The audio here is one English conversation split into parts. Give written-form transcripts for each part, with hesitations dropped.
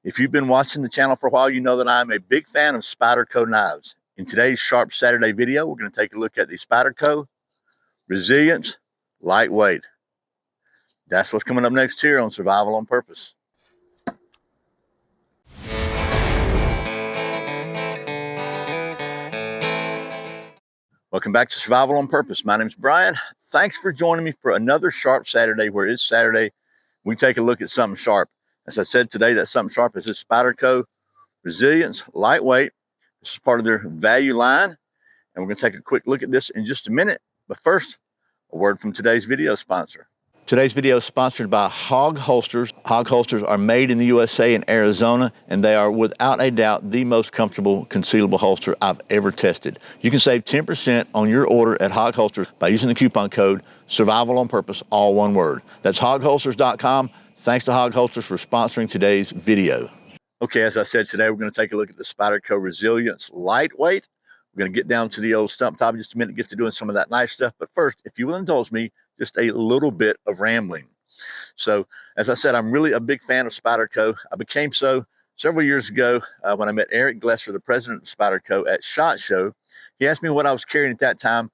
If you've been watching the channel for a while, you know that I'm a big fan of Spyderco knives. In today's Sharp Saturday video, we're going to take a look at the Spyderco Resilience Lightweight. That's what's coming up next here on Survival on Purpose. Welcome back to Survival on Purpose. My name's Brian. Thanks for joining me for another Sharp Saturday, where it's Saturday. We take a look at something sharp. As I said today, that something sharp is this Spyderco Resilience Lightweight. This is part of their value line, and we're going to take a quick look at this in just a minute. But first, a word from today's video sponsor. Today's video is sponsored by Hog Holsters. Hog Holsters are made in the USA in Arizona, and they are without a doubt the most comfortable concealable holster I've ever tested. You can save 10% on your order at Hog Holsters by using the coupon code Survival on Purpose, all one word. That's hogholsters.com. Thanks to Hog Holsters for sponsoring today's video. Okay, as I said, today we're going to take a look at the Spyderco Resilience Lightweight. We're going to get down to the old stump top in just a minute, get to doing some of that nice stuff. But first, if you will indulge me, just a little bit of rambling. So, as I said, I'm really a big fan of Spyderco. I became so several years ago when I met Eric Glesser, the president of Spyderco, at SHOT Show. He asked me what I was carrying at that time.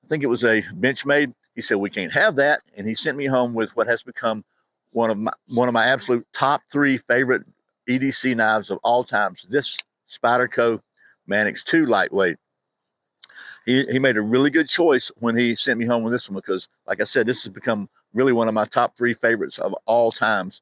I think it was a Benchmade. He said, "We can't have that," and he sent me home with what has become one of my absolute top 3 favorite EDC knives of all time. So this Spyderco Manix 2 Lightweight. He made a really good choice when he sent me home with this one, because, like I said, this has become really one of my top 3 favorites of all times.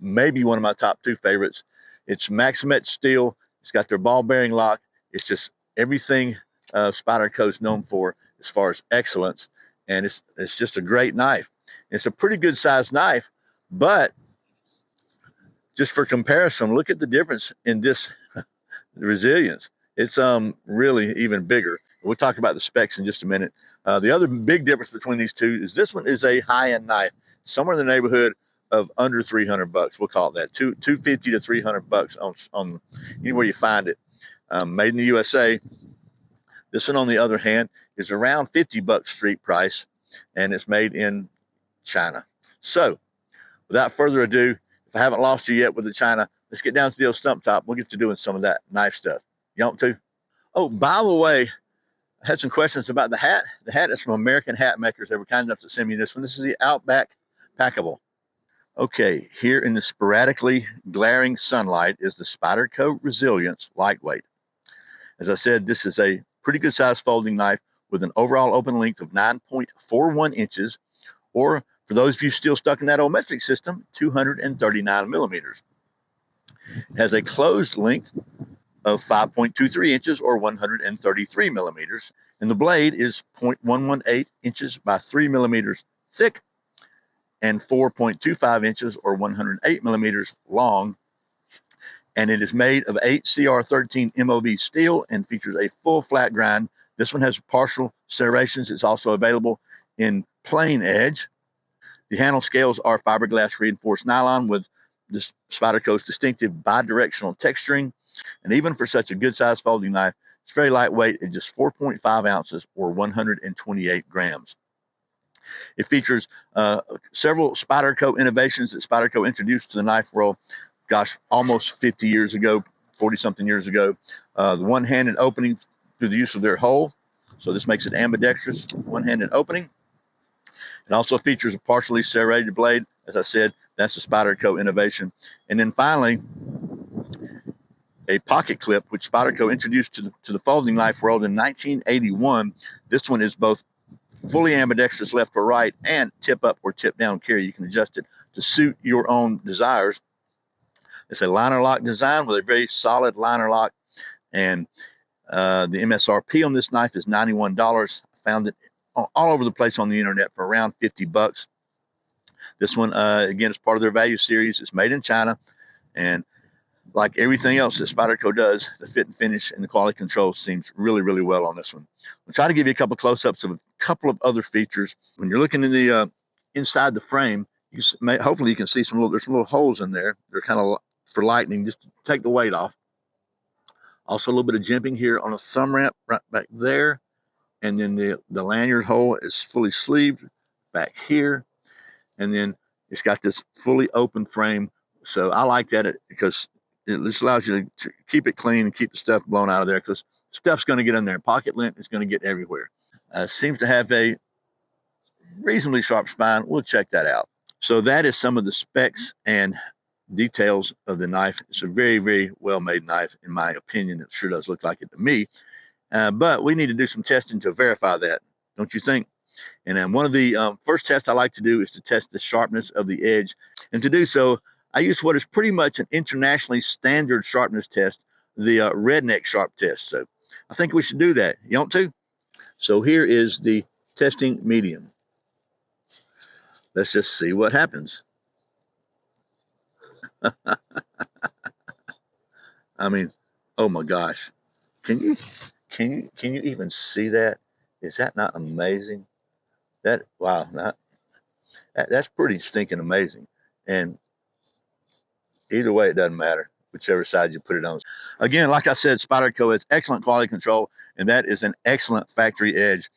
Maybe one of my top 2 favorites. It's Maximet steel. It's got their ball bearing lock. It's just everything Spyderco is known for as far as excellence, and it's just a great knife. It's a pretty good sized knife, but just for comparison, look at the difference in this resilience. It's really even bigger. We'll talk about the specs in just a minute. The other big difference between these two is this one is a high-end knife, somewhere in the neighborhood of under 300 bucks. We'll call it that, 250 to 300 bucks on anywhere you find it. Made in the USA. This one, on the other hand, is around 50 bucks street price, and it's made in China. So, without further ado, if I haven't lost you yet with the China, let's get down to the old stump top. We'll get to doing some of that knife stuff. You want to? Oh, by the way, I had some questions about the hat. The hat is from American Hat Makers. They were kind enough to send me this one. This is the Outback Packable. Okay, here in the sporadically glaring sunlight is the Spyderco Resilience Lightweight. As I said, this is a pretty good size folding knife with an overall open length of 9.41 inches, or for those of you still stuck in that old metric system, 239 millimeters. It has a closed length of 5.23 inches, or 133 millimeters, and the blade is 0.118 inches by 3 millimeters thick and 4.25 inches, or 108 millimeters long, and it is made of 8 CR13 MOV steel and features a full flat grind. This one has partial serrations. It's also available in plain edge. The handle scales are fiberglass reinforced nylon with this Spyderco's distinctive bidirectional texturing. And even for such a good size folding knife, it's very lightweight at just 4.5 ounces, or 128 grams. It features several Spyderco innovations that Spyderco introduced to the knife world, gosh, almost 50 years ago, 40-something years ago. The one-handed opening through the use of their hole. So this makes it ambidextrous, one-handed opening. It also features a partially serrated blade. As I said, that's a Spyderco innovation. And then finally, a pocket clip, which Spyderco introduced to the folding knife world in 1981. This one is both fully ambidextrous left or right, and tip up or tip down carry. You can adjust it to suit your own desires. It's a liner lock design with a very solid liner lock, and the MSRP on this knife is $91. I found it all over the place on the internet for around 50 bucks. This one, again, is part of their value series. It's made in China, and like everything else that Spyderco does, the fit and finish and the quality control seems really, really well on this one. I'll try to give you a couple close-ups of a couple of other features. When you're looking in the inside the frame, hopefully you can see there's some little holes in there. They're kind of for lightning, just to take the weight off. Also a little bit of jimping here on a thumb ramp right back there. And then the lanyard hole is fully sleeved back here. And then it's got this fully open frame So I like that because it just allows you to keep it clean and keep the stuff blown out of there, because stuff's going to get in there. Pocket lint is going to get everywhere. Seems to have a reasonably sharp spine. We'll check that out. So that is some of the specs and details of the knife. It's a very, very well-made knife, in my opinion. It sure does look like it to me. But we need to do some testing to verify that, don't you think? And then one of the first tests I like to do is to test the sharpness of the edge. And to do so, I use what is pretty much an internationally standard sharpness test, the Redneck sharp test. So I think we should do that. You want to? So here is the testing medium. Let's just see what happens. I mean, oh my gosh. Can you even see that? Is that not amazing? Wow, that's pretty stinking amazing. And either way, it doesn't matter, whichever side you put it on. Again, like I said, Spyderco has excellent quality control, and that is an excellent factory edge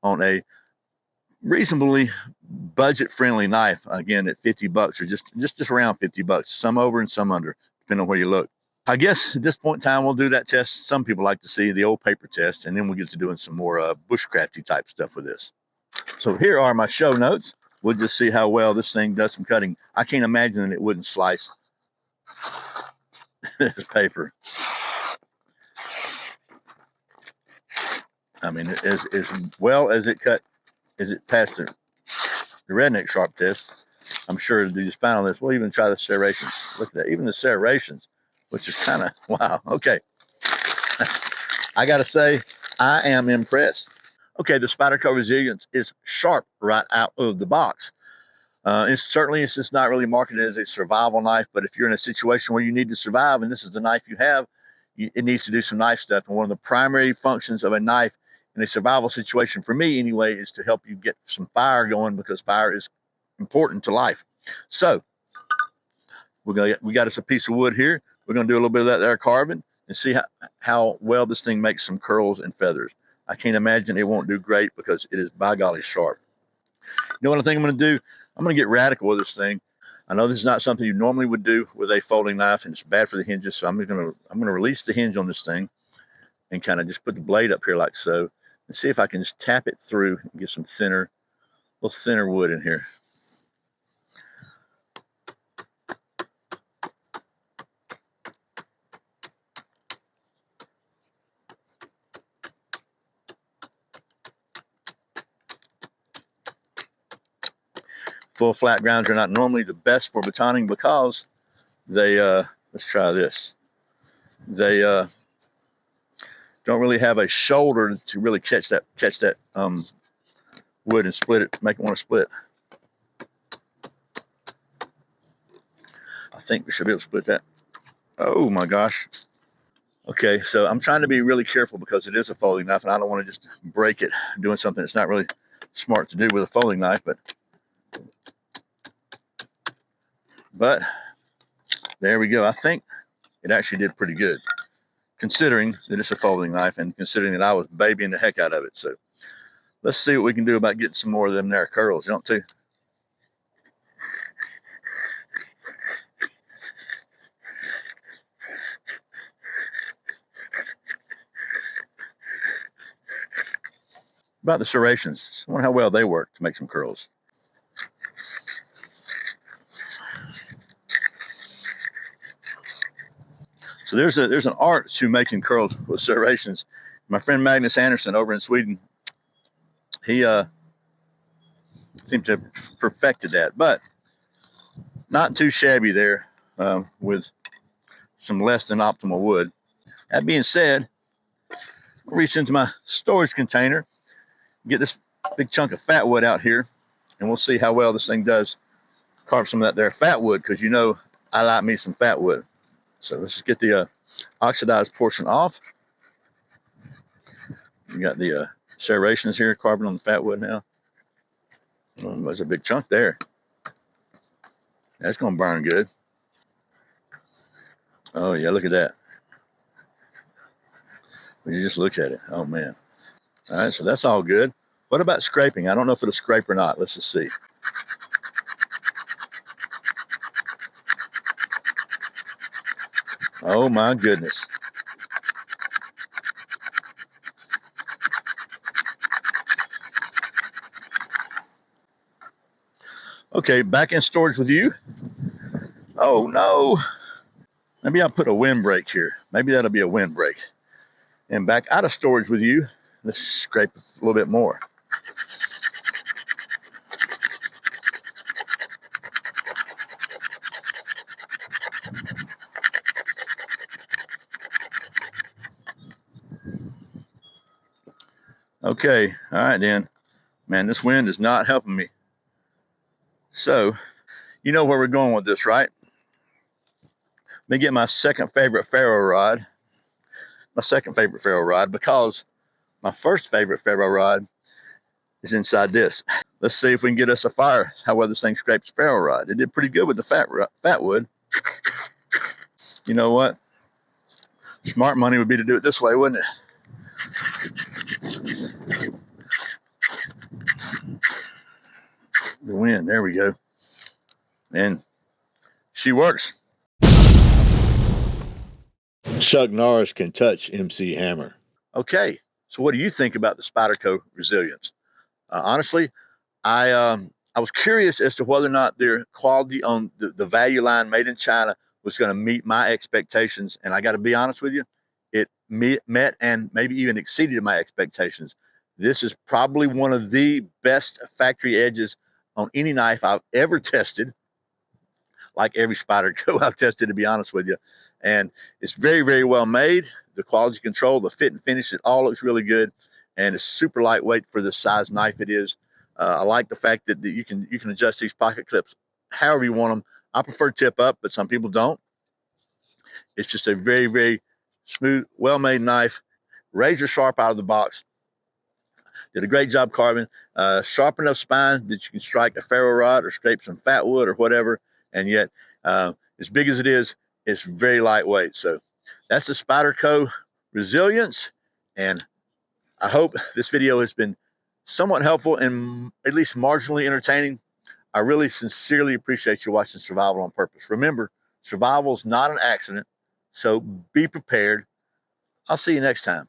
on a reasonably budget-friendly knife. Again, at 50 bucks, or just around 50 bucks, some over and some under, depending on where you look. I guess at this point in time, we'll do that test. Some people like to see the old paper test, and then we'll get to doing some more bushcrafty type stuff with this. So here are my show notes. We'll just see how well this thing does some cutting. I can't imagine that it wouldn't slice this paper. I mean, as well as it passed the Redneck sharp test, I'm sure the spine on this. We'll even try the serrations. Look at that, even the serrations, which is kind of, wow. Okay. I got to say, I am impressed. Okay, the Spyderco Resilience is sharp right out of the box. It's just not really marketed as a survival knife, but if you're in a situation where you need to survive and this is the knife you have, it needs to do some knife stuff. And one of the primary functions of a knife in a survival situation, for me anyway, is to help you get some fire going, because fire is important to life. So we got us a piece of wood here. We're going to do a little bit of that there carving and see how well this thing makes some curls and feathers. I can't imagine it won't do great, because it is by golly sharp. You know what I think I'm going to do? I'm going to get radical with this thing. I know this is not something you normally would do with a folding knife, and it's bad for the hinges. So I'm going to release the hinge on this thing and kind of just put the blade up here like so, and see if I can just tap it through and get some little thinner wood in here. Full flat grounds are not normally the best for batoning, because they, let's try this. They don't really have a shoulder to really catch that wood and split it, make it want to split. I think we should be able to split that. Oh my gosh. Okay, so I'm trying to be really careful, because it is a folding knife, and I don't want to just break it doing something that's not really smart to do with a folding knife, but there we go. I think it actually did pretty good, considering that it's a folding knife and considering that I was babying the heck out of it. So let's see what we can do about getting some more of them there curls. You want to? About the serrations. I wonder how well they work to make some curls. So there's an art to making curls with serrations. My friend Magnus Andersson over in Sweden, he seemed to have perfected that, but not too shabby there with some less than optimal wood. That being said, I'll reach into my storage container, get this big chunk of fat wood out here, and we'll see how well this thing does carve some of that there fat wood, because you know I like me some fat wood. So let's just get the oxidized portion off. We got the serrations here carving on the fat wood now. Oh, there's a big chunk there. That's going to burn good. Oh yeah, look at that. When you just look at it, oh man. All right, so that's all good. What about scraping? I don't know if it'll scrape or not. Let's just see. Oh my goodness. Okay, back in storage with you. Oh no. Maybe I'll put a windbreak here. Maybe that'll be a windbreak. And back out of storage with you. Let's scrape a little bit more. Okay, all right then. Man, this wind is not helping me. So, you know where we're going with this, right? Let me get my second favorite ferro rod. My second favorite ferro rod, because my first favorite ferro rod is inside this. Let's see if we can get us a fire, how well this thing scrapes ferro rod. It did pretty good with the Fatwood. You know what? Smart money would be to do it this way, wouldn't it? The wind, there we go. And she works. Chuck Norris can touch MC Hammer. Okay, so what do you think about the Spyderco Resilience? Honestly, I was curious as to whether or not their quality on the value line made in China was going to meet my expectations. And I got to be honest with you, it met and maybe even exceeded my expectations. This is probably one of the best factory edges on any knife I've ever tested. Like every Spyderco I've tested, to be honest with you. And it's very, very well made. The quality control, the fit and finish, it all looks really good. And it's super lightweight for the size knife it is. I like the fact that you can adjust these pocket clips however you want them. I prefer tip up, but some people don't. It's just a very, very smooth, well-made knife. Razor sharp out of the box. Did a great job carving. Sharp enough spine that you can strike a ferro rod or scrape some Fatwood or whatever. And yet, as big as it is, it's very lightweight. So that's the Spyderco Resilience. And I hope this video has been somewhat helpful and at least marginally entertaining. I really sincerely appreciate you watching Survival on Purpose. Remember, survival is not an accident, so be prepared. I'll see you next time.